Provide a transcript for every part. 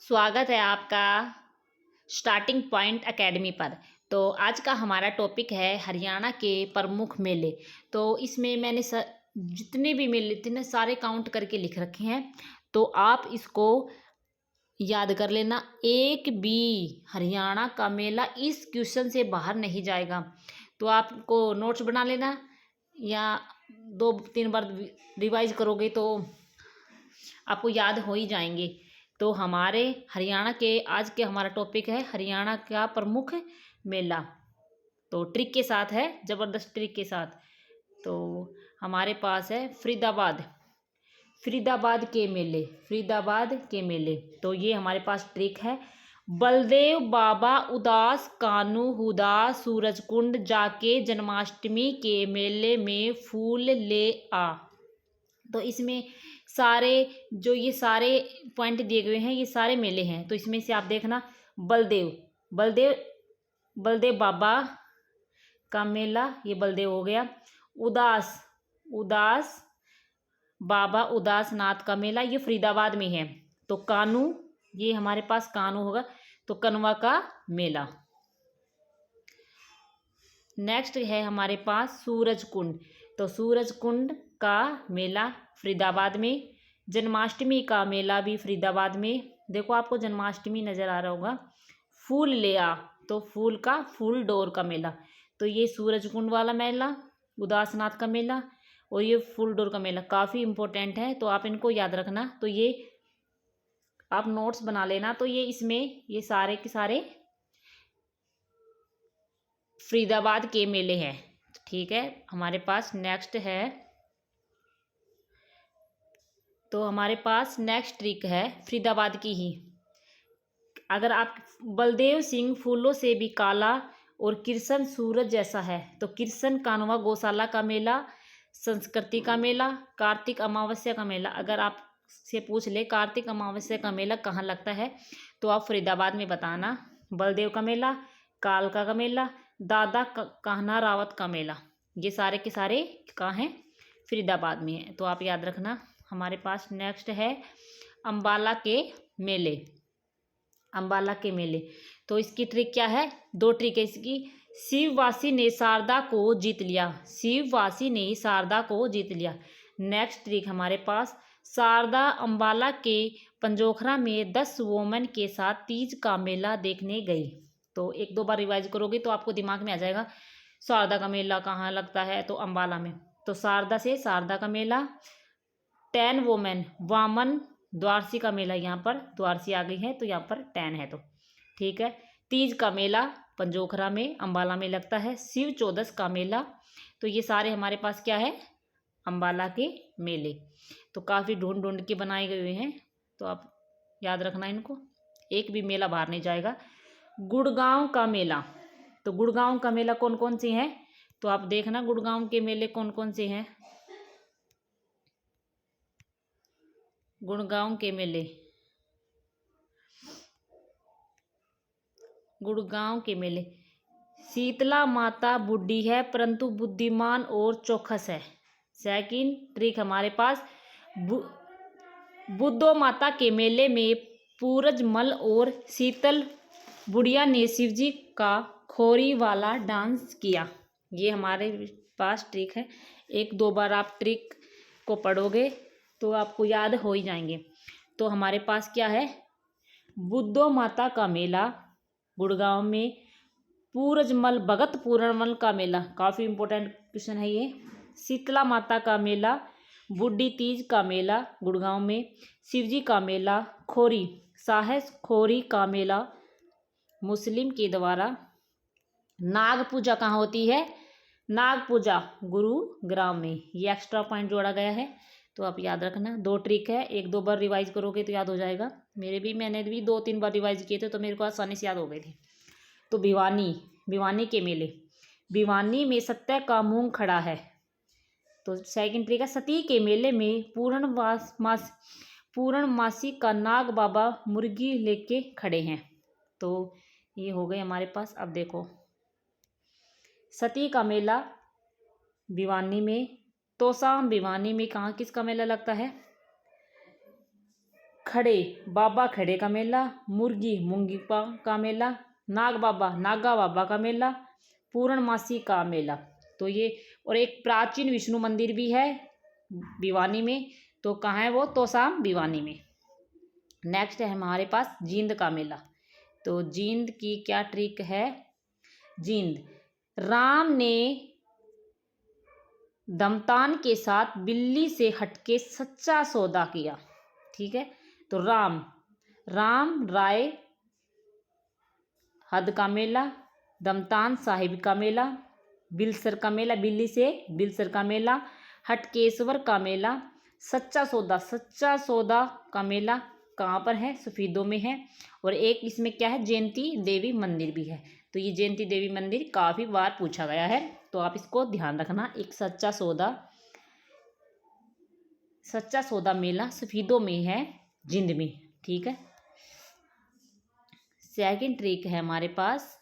स्वागत है आपका स्टार्टिंग पॉइंट एकेडमी पर। तो आज का हमारा टॉपिक है हरियाणा के प्रमुख मेले। तो इसमें मैंने जितने भी मेले इतने सारे काउंट करके लिख रखे हैं, तो आप इसको याद कर लेना। एक भी हरियाणा का मेला इस क्वेश्चन से बाहर नहीं जाएगा। तो आपको नोट्स बना लेना, या 2-3 बार रिवाइज करोगे तो आपको याद हो ही जाएंगे। तो हमारे हरियाणा के आज के हमारा टॉपिक है हरियाणा का प्रमुख मेला। तो ट्रिक के साथ है, ज़बरदस्त ट्रिक के साथ। तो हमारे पास है फरीदाबाद के मेले। तो ये हमारे पास ट्रिक है। बलदेव बाबा उदास कानू हुदा सूरजकुंड जाके जन्माष्टमी के मेले में फूल ले आ। तो इसमें सारे जो ये सारे पॉइंट दिए गए हैं, ये सारे मेले हैं। तो इसमें से आप देखना, बलदेव बाबा का मेला, ये बलदेव हो गया। उदास बाबा उदास नाथ का मेला, ये फरीदाबाद में है। तो कानू, ये हमारे पास कानू होगा, तो कनवा का मेला। नेक्स्ट है हमारे पास सूरज कुंड। तो सूरज कुंड का मेला फरीदाबाद में। जन्माष्टमी का मेला भी फरीदाबाद में। देखो आपको जन्माष्टमी नज़र आ रहा होगा। फूल ले आ, तो फूल का फूल डोर का मेला। तो ये सूरज कुंड वाला मेला, उदासनाथ का मेला, और ये फूल डोर का मेला काफ़ी इम्पोर्टेंट है। तो आप इनको याद रखना। तो ये आप नोट्स बना लेना। तो ये इसमें ये सारे के सारे फरीदाबाद के मेले हैं। ठीक है, हमारे पास नेक्स्ट है। तो हमारे पास नेक्स्ट ट्रिक है फरीदाबाद की ही। अगर आप बलदेव सिंह फूलों से भी काला और कृष्ण सूरज जैसा है, तो कृष्ण कानवा गौशाला का मेला, संस्कृति का मेला, कार्तिक अमावस्या का मेला। अगर आप से पूछ ले कार्तिक अमावस्या का मेला कहाँ लगता है, तो आप फरीदाबाद में बताना। बलदेव का मेला, कालका का मेला, दादा कान्हा रावत का मेला, ये सारे के सारे कहाँ हैं? फरीदाबाद में है। तो आप याद रखना। हमारे पास नेक्स्ट है अम्बाला के मेले। तो इसकी ट्रिक क्या है? 2 ट्रिक है इसकी। शिववासी ने शारदा को जीत लिया। नेक्स्ट ट्रिक हमारे पास, शारदा अम्बाला के पंजोखरा में 10 वोमन के साथ तीज का मेला देखने गई। तो 1-2 बार रिवाइज करोगे तो आपको दिमाग में आ जाएगा शारदा का मेला कहाँ लगता है, तो अम्बाला में। तो शारदा का मेला। 10 वोमेन वामन द्वारसी का मेला, यहाँ पर द्वारसी आ गई है तो यहाँ पर 10 है। तो ठीक है। तीज का मेला पंजोखरा में अम्बाला में लगता है। शिव चौदस का मेला। तो ये सारे हमारे पास क्या है? अम्बाला के मेले। तो काफ़ी ढूंढ के बनाए गए हुए हैं। तो आप याद रखना इनको, एक भी मेला बाहर नहीं जाएगा। गुड़गांव का मेला। तो गुड़गांव का मेला कौन कौन से हैं? तो आप देखना गुड़गांव के मेले कौन कौन से हैं। गुड़गांव के मेले। शीतला माता बूढ़ी है परंतु बुद्धिमान और चौकस है। सेकंड ट्रिक हमारे पास, बुद्धो माता के मेले में पूरजमल और शीतल बुढ़िया ने शिवजी का खोरी वाला डांस किया। ये हमारे पास ट्रिक है। 1-2 बार आप ट्रिक को पढ़ोगे तो आपको याद हो ही जाएंगे। तो हमारे पास क्या है? बुद्धो माता का मेला गुड़गांव में। भगत पूरनमल का मेला, काफ़ी इम्पोर्टेंट क्वेश्चन है ये। शीतला माता का मेला, बुड्ढी तीज का मेला गुड़गांव में। शिवजी का मेला खोरी, साहस खोरी का मेला मुस्लिम के द्वारा। नाग पूजा कहाँ होती है? नाग पूजा गुरुग्राम में। ये एक्स्ट्रा पॉइंट जोड़ा गया है, तो आप याद रखना। 2 ट्रिक है, 1-2 बार रिवाइज करोगे तो याद हो जाएगा। मैंने भी 2-3 बार रिवाइज किए थे तो मेरे को आसानी से याद हो गए थे। तो भिवानी के मेले। भिवानी में सत्य का मूंग खड़ा है। तो सेकंड ट्रिक है, सती के मेले में पूर्णमासी का नाग बाबा मुर्गी लेके खड़े हैं। तो ये हो गए हमारे पास। अब देखो, सती का मेला भिवानी में। तोसाम भिवानी में कहाँ किसका मेला लगता है? खड़े बाबा खड़े का मेला, मुर्गी मूंगी का मेला, नाग बाबा नागा बाबा का मेला, पूर्णमासी का मेला। तो ये, और एक प्राचीन विष्णु मंदिर भी है भिवानी में, तो कहाँ है वो? तोसाम भिवानी में। नेक्स्ट है हमारे पास जींद का मेला। तो जींद की क्या ट्रिक है? जींद, राम ने दमतान के साथ बिल्ली से हटके सच्चा सौदा किया। ठीक है, तो राम राय हद का मेला, दमतान साहिब का मेला, बिलसर का मेला, बिल्ली से बिलसर का मेला, हटकेश्वर का मेला, सच्चा सौदा का मेला कहाँ पर है? सफीदों में है। और एक इसमें क्या है? जयंती देवी मंदिर भी है। तो ये जयंती देवी मंदिर काफ़ी बार पूछा गया है, तो आप इसको ध्यान रखना। एक सच्चा सौदा मेला सफीदों में है, जिंद में। ठीक है, सेकंड ट्रिक है हमारे पास,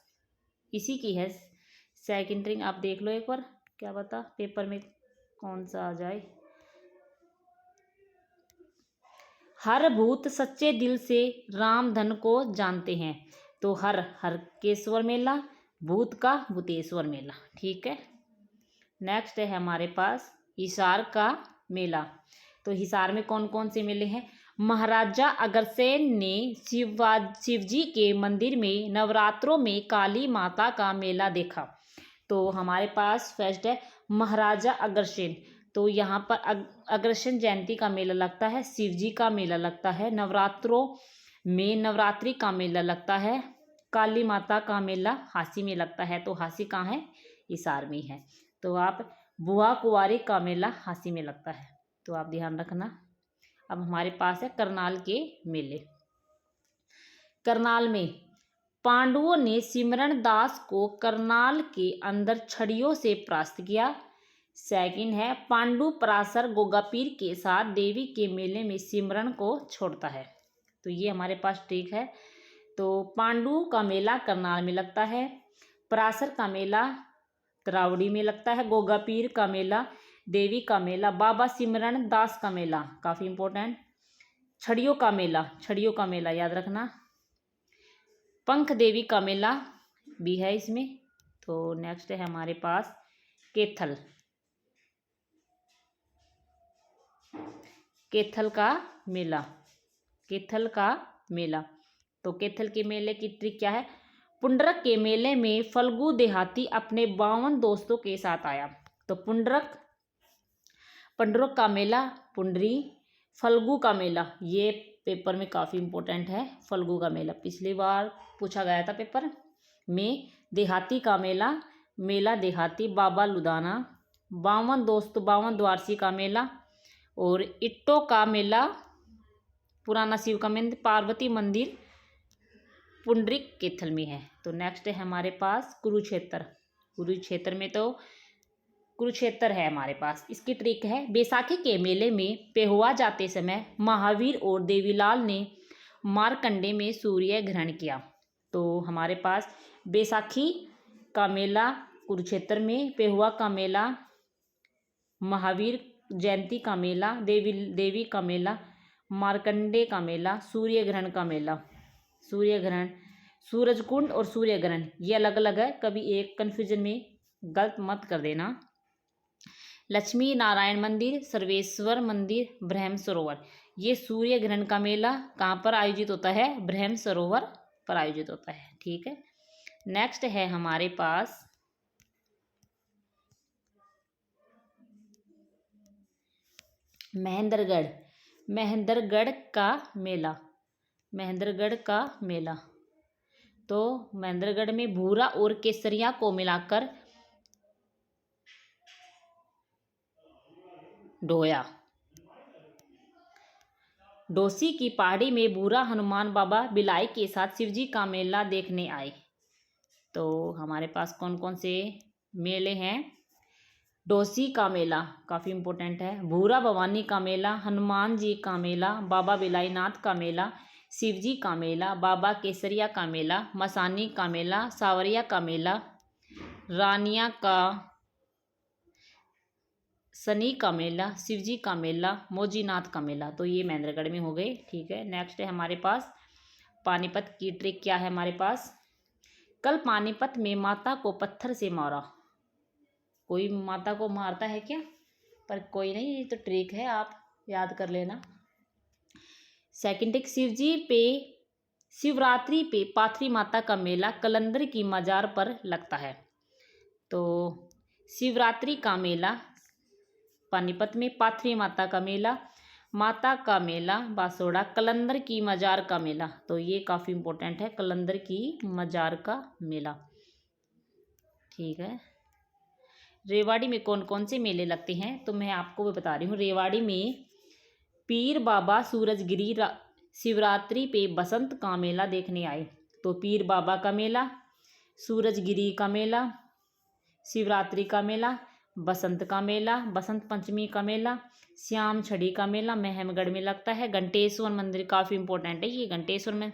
इसी की है सेकंड ट्रिक। आप देख लो एक बार, क्या बता पेपर में कौन सा आ जाए। हर भूत सच्चे दिल से राम धन को जानते हैं। तो हरकेश्वर मेला, भूत का भूतेश्वर मेला। ठीक है, नेक्स्ट है हमारे पास हिसार का मेला। तो हिसार में कौन कौन से मेले हैं? महाराजा अग्रसेन ने शिवजी के मंदिर में नवरात्रों में काली माता का मेला देखा। तो हमारे पास फर्स्ट है महाराजा अग्रसेन। तो यहाँ पर अग्रसेन जयंती का मेला लगता है, शिवजी का मेला लगता है, नवरात्रों में नवरात्रि का मेला लगता है, काली माता का मेला हासी में लगता है। तो हासी कहाँ है? हिसार में है। तो आप बुआ कुंवारी का मेला हासी में लगता है, तो आप ध्यान रखना। अब हमारे पास है करनाल के मेले। करनाल में पांडवों ने सिमरण दास को करनाल के अंदर छड़ियों से परास्त किया। सेकंड है पांडु पराशर गोगापीर के साथ देवी के मेले में सिमरण को छोड़ता है। तो ये हमारे पास ट्रिक है। तो पांडु का मेला करनाल में लगता है, पराशर का मेला तरावड़ी में लगता है, गोगापीर का मेला देवी का मेला, बाबा सिमरण दास का मेला काफ़ी इंपॉर्टेंट, छड़ियों का मेला याद रखना, पंख देवी का मेला भी है इसमें। तो नेक्स्ट है हमारे पास केथल का मेला। तो केथल के मेले की ट्रिक क्या है? पुंडरक के मेले में फल्गु देहाती अपने 52 दोस्तों के साथ आया। तो पुंडरक का मेला पुंडरी, फल्गु का मेला ये पेपर में काफ़ी इंपॉर्टेंट है, फल्गु का मेला पिछली बार पूछा गया था पेपर में। देहाती का मेला देहाती, बाबा लुधाना, 52 दोस्त 52 द्वारसी का मेला, और इट्टो का मेला पुराना शिव का मंदिर, पार्वती मंदिर पुंडरिक केथल में है। तो नेक्स्ट है हमारे पास कुरुक्षेत्र में, तो कुरुक्षेत्र है हमारे पास। इसकी ट्रिक है बैसाखी के मेले में पेहुआ जाते समय महावीर और देवीलाल ने मारकंडे में सूर्य ग्रहण किया। तो हमारे पास बैसाखी का मेला कुरुक्षेत्र में, पेहुआ का मेला, महावीर जयंती का मेला, देवी का मेला, मारकंडे का मेला, सूर्य ग्रहण सूरजकुंड और सूर्य ग्रहण ये अलग अलग है, कभी एक कन्फ्यूजन में गलत मत कर देना। लक्ष्मी नारायण मंदिर, सर्वेश्वर मंदिर, ब्रह्म सरोवर ये सूर्य ग्रहण का मेला कहाँ पर आयोजित होता है? ब्रह्म सरोवर पर आयोजित होता है। ठीक है, नेक्स्ट है हमारे पास महेंद्रगढ़ का मेला। तो महेंद्रगढ़ में भूरा और केसरिया को मिलाकर डोसी की पहाड़ी में भूरा हनुमान बाबा बिलाई के साथ शिवजी का मेला देखने आए। तो हमारे पास कौन कौन से मेले हैं? डोसी का मेला काफ़ी इम्पोर्टेंट है, भूरा भवानी का मेला, हनुमान जी का मेला, बाबा बिलाईनाथ का मेला, शिवजी का मेला, बाबा केसरिया का मेला, मसानी का मेला, सावरिया का मेला, रानिया का शनि का मेला, शिवजी का मेला, मौजीनाथ का मेला। तो ये महेंद्रगढ़ में हो गए। ठीक है, नेक्स्ट है हमारे पास पानीपत की ट्रिक। क्या है हमारे पास? कल पानीपत में माता को पत्थर से मारा। कोई माता को मारता है क्या? पर कोई नहीं, ये तो ट्रिक है, आप याद कर लेना। सेकंड ट्रिक, शिवरात्रि पे पाथरी माता का मेला कलंदर की मजार पर लगता है। तो शिवरात्रि का मेला पानीपत में, पाथरी माता का मेला बासोड़ा, कलंदर की मजार का मेला। तो ये काफ़ी इम्पोर्टेंट है, कलंदर की मजार का मेला। ठीक है, रेवाड़ी में कौन कौन से मेले लगते हैं तो मैं आपको भी बता रही हूँ। रेवाड़ी में पीर बाबा सूरजगिरी शिवरात्रि पे बसंत का मेला देखने आए। तो पीर बाबा का मेला, सूरजगिरी का मेला, शिवरात्रि का मेला, बसंत का मेला, बसंत पंचमी का मेला, श्याम छड़ी का मेला महमगढ़ में लगता है। घंटेश्वर मंदिर काफ़ी इंपॉर्टेंट है ये, घंटेश्वर में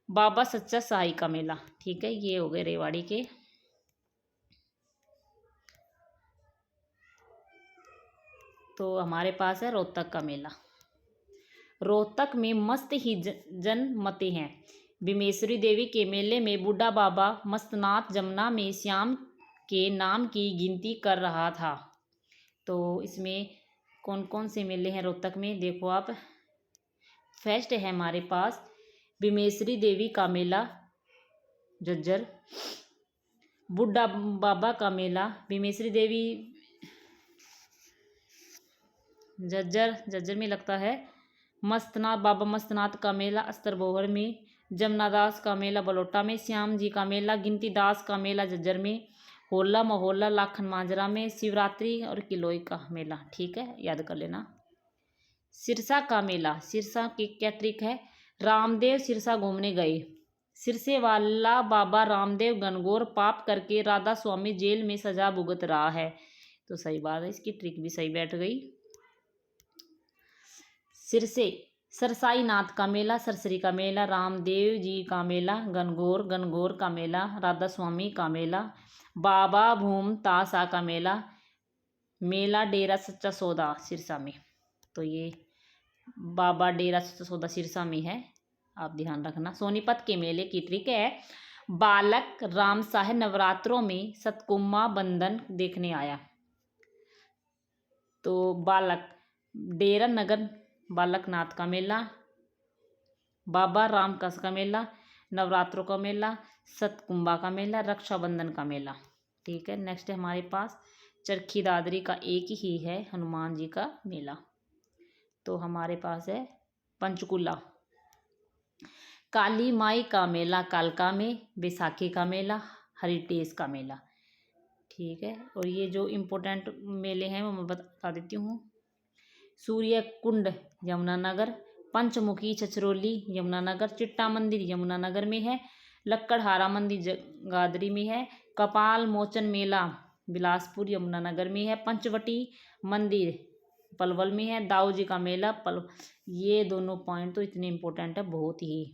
बाबा सच्चा साई का मेला। ठीक है, ये हो गए रेवाड़ी के। तो हमारे पास है रोहतक का मेला। रोहतक में मस्त ही जनमते हैं। बिमेश्वरी देवी के मेले में बूढ़ा बाबा मस्तनाथ जमुना में श्याम के नाम की गिनती कर रहा था। तो इसमें कौन कौन से मेले हैं रोहतक में, देखो आप। फर्स्ट है हमारे पास बिमेश्वरी देवी का मेला झज्जर, बूढ़ा बाबा का मेला बिमेश्वरी देवी झज्जर में लगता है। बाबा मस्तनाथ का मेला अस्तरबोहर में, जमनादास का मेला बलोटा में, श्याम जी का मेला गिनती दास का मेला झज्जर में, होला मोहल्ला लाखन माजरा में, शिवरात्रि और किलोई का मेला। ठीक है, याद कर लेना। सिरसा का मेला, सिरसा की क्या ट्रिक है? रामदेव सिरसा घूमने गए। सिरसे वाला बाबा रामदेव गनगौर पाप करके राधा स्वामी जेल में सजा भुगत रहा है। तो सही बात है, इसकी ट्रिक भी सही बैठ गई। सिरसे सरसाई नाथ का मेला, सरसरी का मेला, रामदेव जी का मेला, गनगौर का मेला, राधा स्वामी का मेला, बाबा भूम तासा का मेला डेरा सच्चा सौदा सिरसा में। तो ये बाबा डेरा सच्चा सौदा सिरसा में है, आप ध्यान रखना। सोनीपत के मेले की ट्रिक है, बालक राम साहे नवरात्रों में सतकुम्मा बंधन देखने आया। तो बालक डेरा नगर बालकनाथ का मेला, बाबा रामकस का मेला, नवरात्रों का मेला, सतकुंभा का मेला, रक्षाबंधन का मेला। ठीक है, नेक्स्ट है हमारे पास चरखी दादरी का एक ही है, हनुमान जी का मेला। तो हमारे पास है पंचकुला काली माई का मेला कालका में, बैसाखी का मेला, हरिटेज का मेला। ठीक है, और ये जो इम्पोर्टेंट मेले हैं वो मैं बता देती हूँ। सूर्य कुंड यमुनानगर, पंचमुखी छछरौली यमुनानगर, चिट्टा मंदिर यमुनानगर में है, लक्कड़हारा मंदिर जगाधरी में है, कपाल मोचन मेला बिलासपुर यमुनानगर में है, पंचवटी मंदिर पलवल में है, दाऊ जी का मेला ये दोनों पॉइंट तो इतने इम्पोर्टेंट है बहुत ही।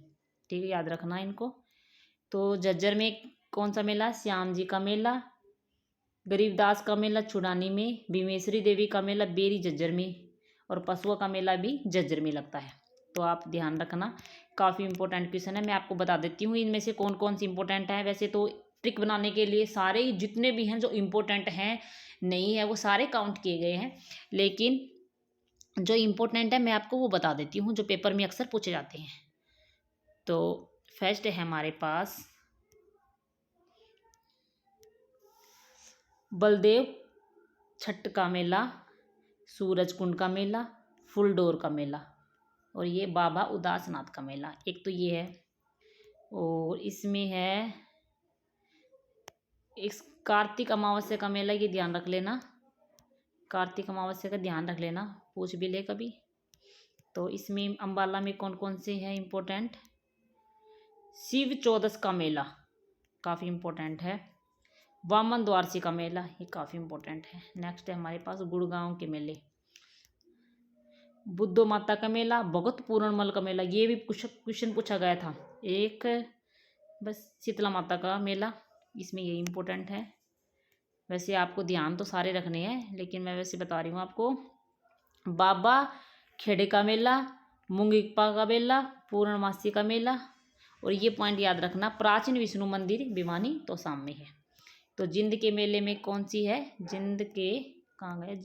ठीक है, याद रखना इनको। तो झज्जर में कौन सा मेला? श्याम जी का मेला, गरीबदास का मेला छुड़ानी में, भीमेश्वरी देवी का मेला बेरी झज्जर में, और पशुओं का मेला भी झज्जर में लगता है। तो आप ध्यान रखना, काफ़ी इंपॉर्टेंट क्वेश्चन है। मैं आपको बता देती हूँ इनमें से कौन कौन सी इंपॉर्टेंट है। वैसे तो ट्रिक बनाने के लिए सारे जितने भी हैं जो इम्पोर्टेंट हैं नहीं है वो सारे काउंट किए गए हैं, लेकिन जो इम्पोर्टेंट है मैं आपको वो बता देती हूँ जो पेपर में अक्सर पूछे जाते हैं। तो फर्स्ट है हमारे पास बलदेव छठ का मेला, सूरज कुंड का मेला, फुलडोर का मेला, और ये बाबा उदासनाथ का मेला। एक तो ये है, और इसमें है इस कार्तिक अमावस्या का मेला, ये ध्यान रख लेना, कार्तिक अमावस्या का ध्यान रख लेना, पूछ भी ले कभी। तो इसमें अम्बाला में कौन कौन से हैं इम्पोर्टेंट? शिव चौदस का मेला काफ़ी इम्पोर्टेंट है, वामन द्वारसी का मेला ये काफ़ी इम्पोर्टेंट है। नेक्स्ट है हमारे पास गुड़गांव के मेले, बुद्धो माता का मेला, भगत पूर्णमल का मेला, ये भी क्वेश्चन पूछा गया था एक, बस शीतला माता का मेला, इसमें ये इम्पोर्टेंट है। वैसे आपको ध्यान तो सारे रखने हैं, लेकिन मैं वैसे बता रही हूँ आपको। बाबा खेड़े का मेला, मुंगिप्पा का मेला, पूर्णमासी का मेला। और ये पॉइंट याद रखना, प्राचीन विष्णु मंदिर भिवानी तोशाम में है। तो जिंद के मेले में कौन सी है? जिंद के, कहाँ गए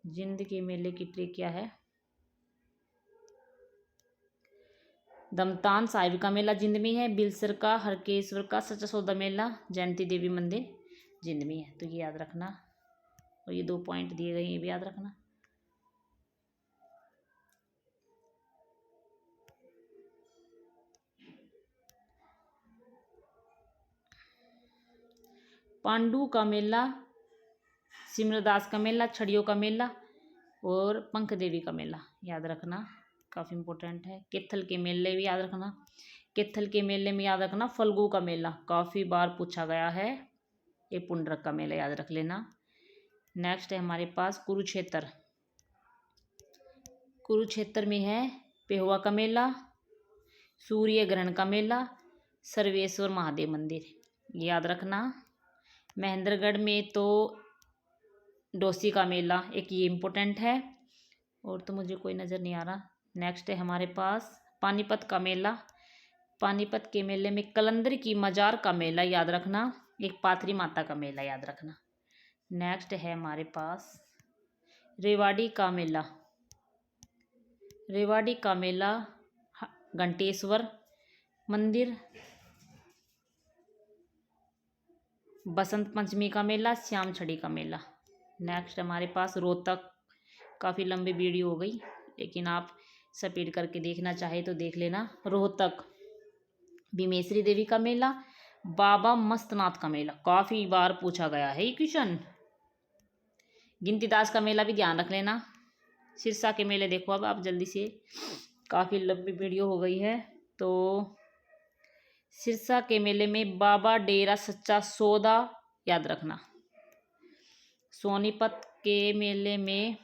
जिंद के मेले की ट्रिक क्या है? दमतान साहिब का मेला जिंद में है। बिलसर का, हरकेश्वर का, सच्चा सौदा मेला, जयंती देवी मंदिर जिंद में है। तो ये याद रखना। और ये 2 पॉइंट दिए गए, ये भी याद रखना। पांडु का मेला, सिमरदास का मेला, छड़ियों का मेला और पंख देवी का मेला याद रखना, काफ़ी इंपॉर्टेंट है। केथल के मेले भी याद रखना। केथल के मेले में याद रखना फल्गु का मेला, काफ़ी बार पूछा गया है। ये पुंडरक का मेला याद रख लेना। नेक्स्ट है हमारे पास कुरुक्षेत्र। कुरुक्षेत्र में है पेहुआ का मेला, सूर्य ग्रहण का मेला, सर्वेश्वर महादेव मंदिर, ये याद रखना। महेंद्रगढ़ में तो डोसी का मेला, एक ये इम्पोर्टेंट है। और तो मुझे कोई नज़र नहीं आ रहा। नेक्स्ट है हमारे पास पानीपत का मेला। पानीपत के मेले में कलंदर की मजार का मेला याद रखना, एक पाथरी माता का मेला याद रखना। नेक्स्ट है हमारे पास रेवाड़ी का मेला। रेवाड़ी का मेला घंटेश्वर मंदिर। बसंत पंचमी का मेला श्याम छड़ी का मेला। नेक्स्ट हमारे पास रोहतक, काफ़ी लंबी वीडियो हो गई, लेकिन आप स्पीड करके देखना चाहे तो देख लेना। रोहतक भीमेश्वरी देवी का मेला, बाबा मस्तनाथ का मेला, काफ़ी बार पूछा गया है ये क्वेश्चन। गिनतीदास का मेला भी ध्यान रख लेना। सिरसा के मेले देखो अब आप जल्दी से, काफ़ी लंबी वीडियो हो गई है। तो सिरसा के मेले में बाबा डेरा सच्चा सौदा याद रखना। सोनीपत के मेले में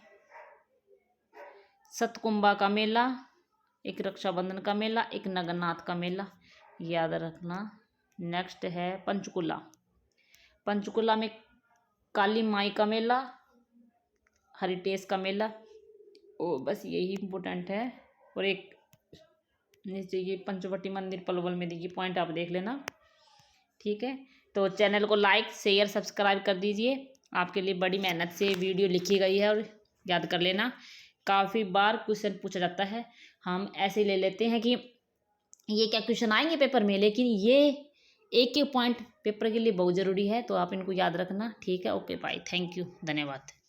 सतकुंभा का मेला, एक रक्षाबंधन का मेला, एक नगरनाथ का मेला याद रखना। नेक्स्ट है पंचकुला। पंचकुला में काली माई का मेला, हेरिटेज का मेला। ओ बस यही इम्पोर्टेंट है। और एक नीचे ये पंचवटी मंदिर पलवल में देखिए, पॉइंट आप देख लेना, ठीक है। तो चैनल को लाइक शेयर सब्सक्राइब कर दीजिए। आपके लिए बड़ी मेहनत से वीडियो लिखी गई है और याद कर लेना। काफ़ी बार क्वेश्चन पूछा जाता है, हम ऐसे ले लेते हैं कि ये क्या क्वेश्चन आएंगे पेपर में, लेकिन ये एक एक पॉइंट पेपर के लिए बहुत ज़रूरी है, तो आप इनको याद रखना, ठीक है। ओके बाय, थैंक यू, धन्यवाद।